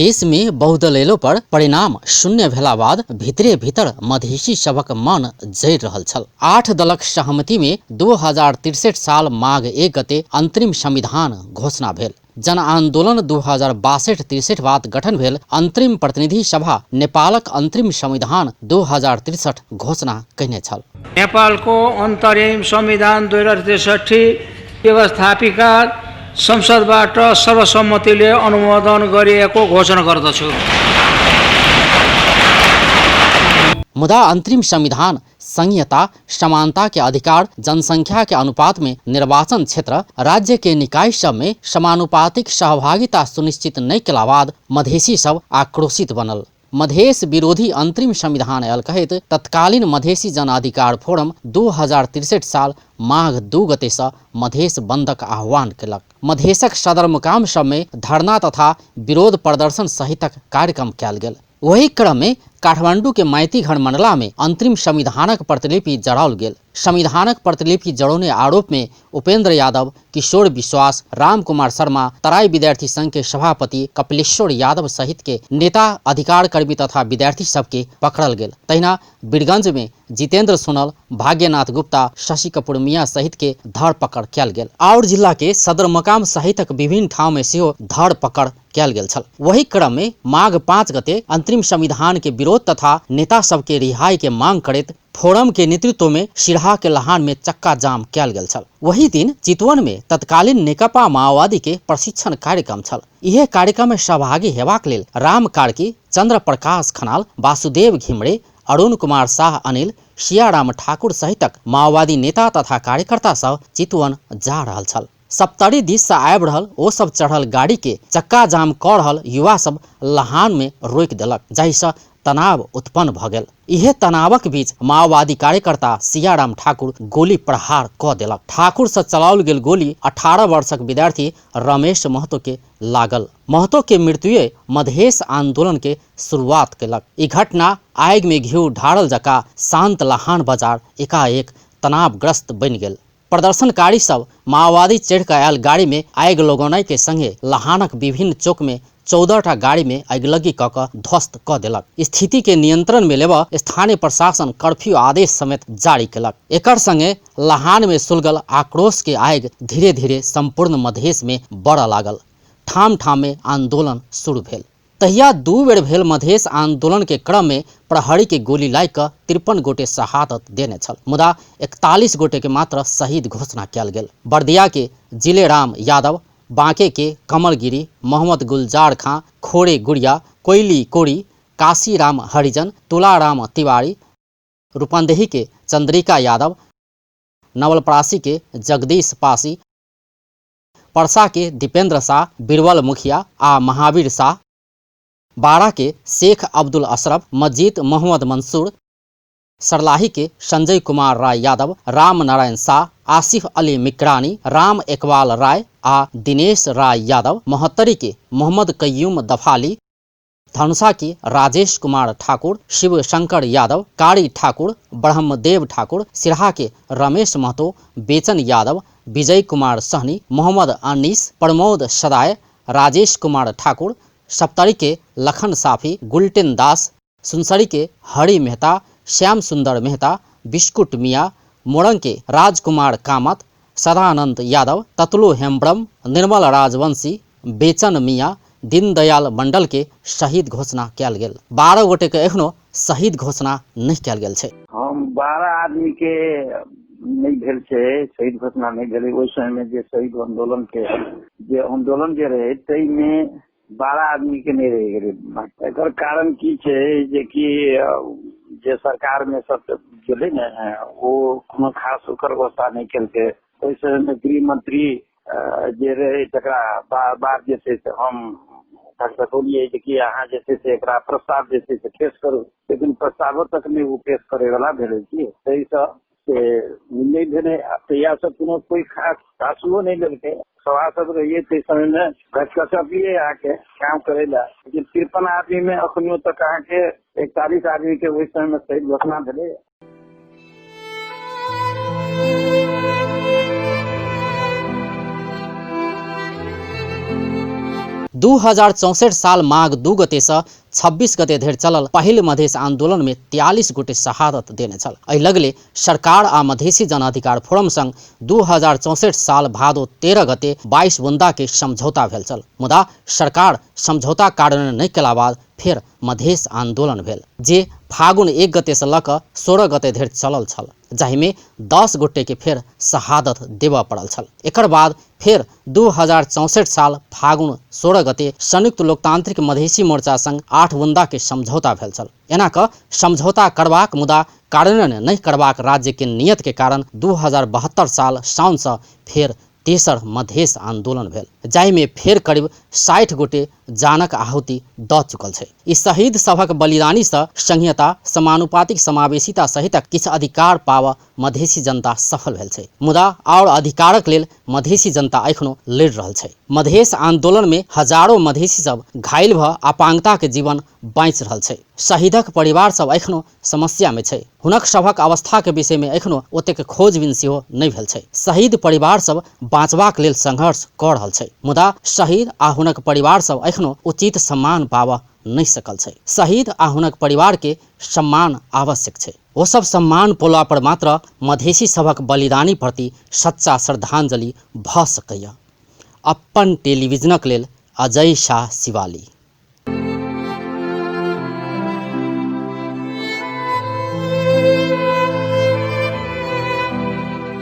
देश में बहुदलीय पर परिणाम शून्य भेला बाद भीतरे भीतर मधेसी सभक मन जरि रहल छल। 8 दलक सहमति में 2063 साल माघ 1 गते अंतरिम संविधान घोषणा भेल। जन आंदोलन 2062-63 बाद गठन भेल अंतरिम प्रतिनिधि सभा नेपालक अंतरिम संविधान 2063 घोषणा कयने छल। नेपालको अन्तरिम संविधान 2063 व्यवस्थापिका संसदबाट सर्वसम्मतिले अनुमोदन गरिएको घोषणा गर्दछु। मुदा अंतरिम संविधान संहिता समानता के अधिकार, जनसंख्या के अनुपात में निर्वाचन क्षेत्र, राज्य के निकाय सब में समानुपातिक सहभागिता सुनिश्चित नहीं केला बाद मधेसी सब आक्रोशित बनल। मधेश विरोधी अंतरिम संविधान आयल कहैत तत्कालीन मधेसी जन अधिकार फोरम 2063 साल माघ 2 गते से मधेश बंदक आह्वान केलक। मधेशक सदरमुकाम सब में धरना तथा विरोध प्रदर्शन सहितक कार्यक्रम कयल गेल। वही क्रम में काठमांडू के माइती घर मंडला में अंतरिम संविधानक प्रतिलिपि जड़ाओल गेल। संविधानक प्रतिलिपि जड़ौने आरोप में उपेंद्र यादव, किशोर विश्वास, राम कुमार शर्मा, तराई विद्यार्थी संघ के सभापति कपिलेश्वर यादव सहित के नेता, अधिकार कर्मी तथा विद्यार्थी सबके पकड़ल गेल। तहिना बीरगंज में जितेंद्र सोनल, भाग्यनाथ गुप्ता, शशि कपूर मिया सहित के धरपकड़ कयल गेल। और जिला के सदरमुकाम सहितक विभिन्न ठाव में सेहो धरपकड़ कयल गेल छल। वही क्रम में माघ 5 गते अंतरिम संविधान के विरोध तथा नेता सबके रिहाई के मांग करैत फोरम के नेतृत्व में सिरहा के लहान में चक्का जाम कयल गेल छल। वही दिन चितवन में तत्कालीन नेकपा माओवादी के प्रशिक्षण कार्यक्रम छल। यह कार्यक्रम में सहभागी हेबाक लेल राम कार्की, चंद्र प्रकाश खनाल, वासुदेव घिमरे, अरुण कुमार शाह अनिल, सियाराम ठाकुर सहितक माओवादी नेता तथा कार्यकर्ता सब चितवन जा रहल छल। सप्तरी दिस से आबि रहल ओ सब चढ़ल गाड़ी के चक्का जाम क रहल युवा सब लहान में रोकि देलक, जाहि से तनाव उत्पन्न भ गेल। इहे तनावक बीच माओवादी कार्यकर्ता सियाराम ठाकुर गोली प्रहार क देलक। ठाकुर से चलाओल गेल गोली 18 वर्षक विद्यार्थी रमेश महतो के लागल। महतो के मृत्यु मधेश आंदोलन के शुरुआत केलक। ई घटना आग में घिउ ढारल जका शांत लहान बाजार एकाएक तनावग्रस्त बनि गेल। प्रदर्शनकारी सब माओवादी चढ़ कर आयल गाड़ी में आग लगौनाई के संगे लहानक विभिन्न चौक में 14टा गाड़ी में आगिलगी क ध्वस्त क देलक। स्थिति के नियंत्रण में लेबा स्थानीय प्रशासन कर्फ्यू आदेश समेत जारी केलक। एकर संगे लहान में सुलगल आक्रोश के आग धीरे धीरे संपूर्ण मधेश में बढ़ लागल। ठाम ठाम में आंदोलन शुरू भेल। तहिया 2 बेर भेल मधेश आंदोलन के क्रम में प्रहरी के गोली लाई 53 गोटे शहादत देने छल। मुदा 41 गोटे के मात्र शहीद घोषणा कयल गेल। बर्दिया के जिलेराम यादव, बांके के कमलगिरी, मोहम्मद गुलजार खां, खोड़े गुड़िया, कोयली कोड़ी, काशीराम हरिजन, तुलाराम तिवारी, रूपंदेही के चंद्रिका यादव, नवलपरासी के जगदीश पासी, परसा के दीपेंद्र शाह, बीरबल मुखिया आ महावीर शाह, बारा के शेख अब्दुल अशरफ, मस्जिद मोहम्मद मंसूर, सरलाही के संजय कुमार राय यादव, राम नारायण शाह, आसिफ अली मिक्रानी, राम इकबाल राय आ दिनेश राय यादव, मोहत्तरी के मोहम्मद कय्यूम दफाली, धनुषा के राजेश कुमार ठाकुर, शिव शंकर यादव, कारी ठाकुर, ब्रह्मदेव ठाकुर, सिरहा के रमेश महतो, बेचन यादव, विजय कुमार सहनी, मोहम्मद अनीस, प्रमोद सदाय, राजेश कुमार ठाकुर, सप्तरी के लखन साफी, गुलटेन दास, सुनसरी के हरि मेहता, श्याम सुंदर मेहता, बिस्कुट मिया, मोरंग के राजकुमार कामत, सदानंद यादव, ततलु हेम्ब्रम, निर्मल राजवंशी, बेचन मिया, दीनदयाल मंडल के शहीद घोषणा कयल गेल। 12 गोटे के एखनो शहीद घोषणा नहीं कयल गेल छै। हम 12 आदमी के नहीं भेल छै, शहीद घोषणा नहीं भेल। ओहि समय में जे शहीद आंदोलन जे रहे तै में 12 आदमी के नहीं रह गेलै। एकर कारण की छै जे कि जे सरकार में सब गेले ने वो कोनो खास ओकर व्यवस्था नहीं केलकै। ओहि समय में गृह मंत्री जे रहे तकरा बार जे छै से हम बोलिए कि अहाँ जे छै से एकरा प्रस्ताव जे छै से पेश करू, लेकिन प्रस्तावो तक नहीं वो पेश करे वाला भेले छी। सही से नहीं भेले। तैयार सब कोई खास आंसुओ नहीं लेलकै। सभा सब रहिए ते समय में कसकसलिए आके काम करेला, लेकिन 53 आदमी में अखनियो तक अहाँ के 41 आदमी के ओहि समय में शहीद घोषणा भेले। 2064 साल माघ 2 गते से 26 गते धरि चलल पहिल मधेश आंदोलन में 43 गोटे शहादत देने छल। एहि लगले सरकार आ मधेसी जन अधिकार फोरम संग 2064 साल भादो 13 गते 22 बुंदा के समझौता भेल छल। मुदा सरकार समझौता कार्यान्वयन नहीं केला बाद फेर मधेश आंदोलन भेल, जे फागुन 1 गते से लऽ कऽ 16 गते धरि चलल छल, जाहिमे 10 गोटे के फेर शहादत देबऽ पड़ल छल। एकर बाद फेर 2064 साल फागुन 16 गते संयुक्त लोकतांत्रिक मधेसी मोर्चा संग 8 बुंदा के समझौता भेल छल। एना कऽ समझौता करबाक मुदा कार्यान्वयन नहीं करबाक राज्य के नियत के कारण 2072 साल साउन से फेर तेसर मधेश आंदोलन भेल, जाहिमे फेर करीब 60 गोटे जानक आहुति दऽ चुकल छै। ई शहीद सभक बलिदानी से संघीयता, समानुपातिक समावेशिता सहित किछु अधिकार पाबऽ मधेसी जनता सफल भेल छै। मुदा और अधिकारक लेल मधेसी जनता एखनो लड़ि रहल छै। मधेश आंदोलन में हजारों मधेसी सब घायल भऽ अपांगता के जीवन बाँचि रहल छै। शहीदक परिवार सब एखनो समस्या में छै। हुनक सभक अवस्था के विषय में एखनो ओतेक खोजबीन सेहो नहि भेल छै। शहीद परिवार सब बाँचबाक लेल संघर्ष कऽ रहल छै, मुदा शहीद आ हुनक परिवार सब एखनो उचित सम्मान पाबऽ नहीं सकल छै। शहीद आ हुनक परिवार के सम्मान आवश्यक छै। वो सब सम्मान पोला पर मात्र मधेसी सभक बलिदानी प्रति सच्चा श्रद्धांजलि भऽ सकैया। अपन टेलीविजनक लेल अजय शाह शिवाली।